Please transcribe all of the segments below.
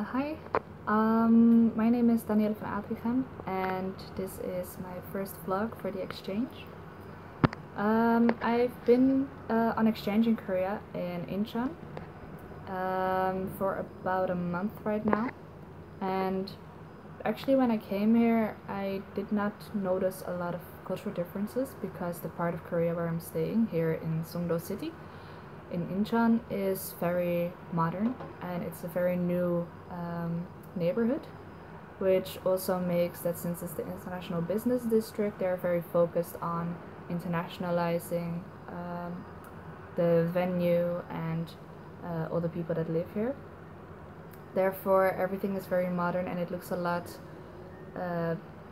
Hi, my name is Danielle van Adrichem, and this is my first vlog for the exchange. I've been on exchange in Korea, in Incheon, for about a month right now, and actually when I came here I did not notice a lot of cultural differences because the part of Korea where I'm staying, here in Songdo City, in Incheon, is very modern and it's a very new neighborhood, which also makes that since it's the international business district, they're very focused on internationalizing the venue and all the people that live here. Therefore, everything is very modern and it looks a lot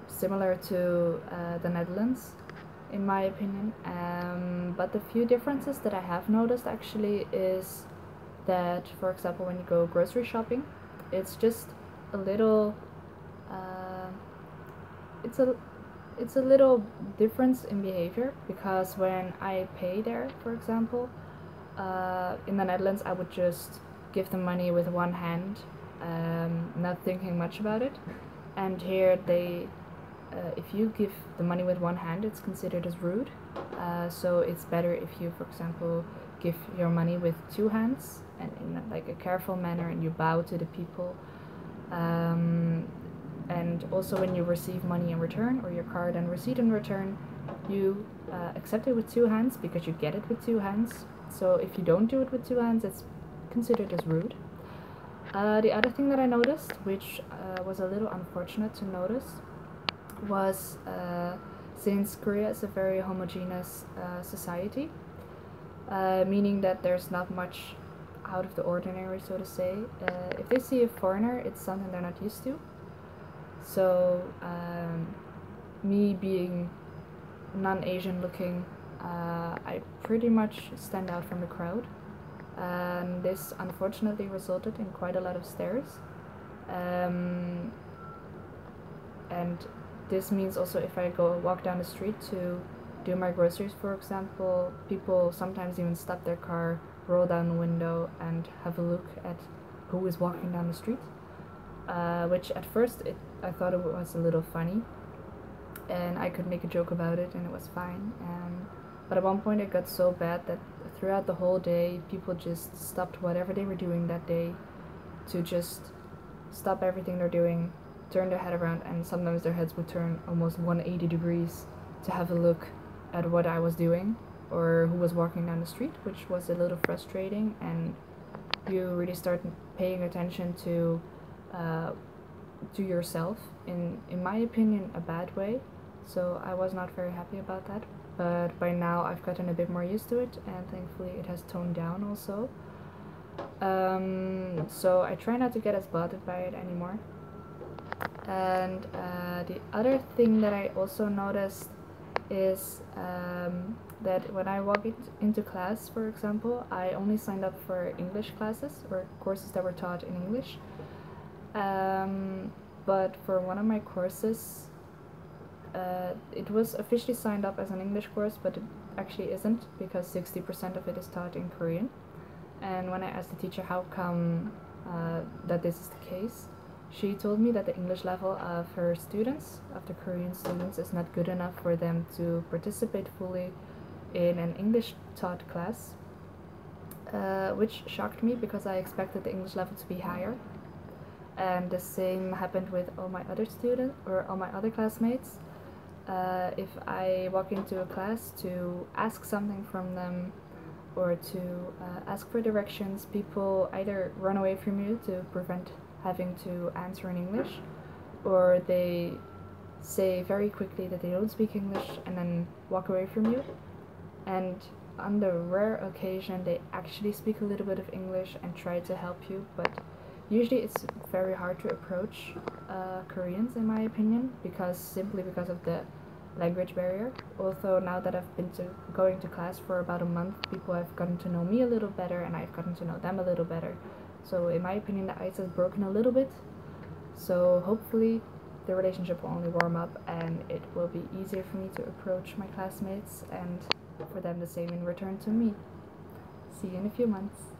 similar to the Netherlands, in my opinion. But the few differences that I have noticed actually is that, for example, when you go grocery shopping, it's just a little it's a little difference in behavior, because when I pay there, for example, in the Netherlands I would just give the money with one hand, not thinking much about it, and here they if you give the money with one hand, it's considered as rude. So it's better if you, for example, give your money with two hands and in like a careful manner, and you bow to the people. And also when you receive money in return, or your card and receipt in return, you accept it with two hands because you get it with two hands. So if you don't do it with two hands, it's considered as rude. The other thing that I noticed, which was a little unfortunate to notice, was since Korea is a very homogeneous society, meaning that there's not much out of the ordinary, so to say. If they see a foreigner, it's something they're not used to. So me being non-Asian looking, I pretty much stand out from the crowd, and this unfortunately resulted in quite a lot of stares. And this means also if I walk down the street to do my groceries, for example, people sometimes even stop their car, roll down the window and have a look at who is walking down the street, which at first I thought it was a little funny and I could make a joke about it and it was fine. But at one point it got so bad that throughout the whole day people just stopped whatever they were doing that day to just stop everything they're doing, turn their head around, and sometimes their heads would turn almost 180 degrees to have a look at what I was doing or who was walking down the street, which was a little frustrating, and you really start paying attention to yourself, in my opinion, a bad way. So I was not very happy about that, but by now I've gotten a bit more used to it, and thankfully it has toned down also. So I try not to get as bothered by it anymore. And the other thing that I also noticed is that when I walk into class, for example, I only signed up for English classes or courses that were taught in English. But for one of my courses, it was officially signed up as an English course, but it actually isn't, because 60% of it is taught in Korean. And when I asked the teacher how come that this is the case, she told me that the English level of her students, of the Korean students, is not good enough for them to participate fully in an English taught class, which shocked me because I expected the English level to be higher. And the same happened with all my other students, or all my other classmates. If I walk into a class to ask something from them or to ask for directions, people either run away from you to prevent having to answer in English, or they say very quickly that they don't speak English and then walk away from you. And on the rare occasion they actually speak a little bit of English and try to help you, but usually it's very hard to approach Koreans, in my opinion, simply because of the language barrier. Although now that I've been going to class for about a month, people have gotten to know me a little better and I've gotten to know them a little better. So in my opinion, the ice has broken a little bit. So hopefully the relationship will only warm up and it will be easier for me to approach my classmates and for them the same in return to me. See you in a few months.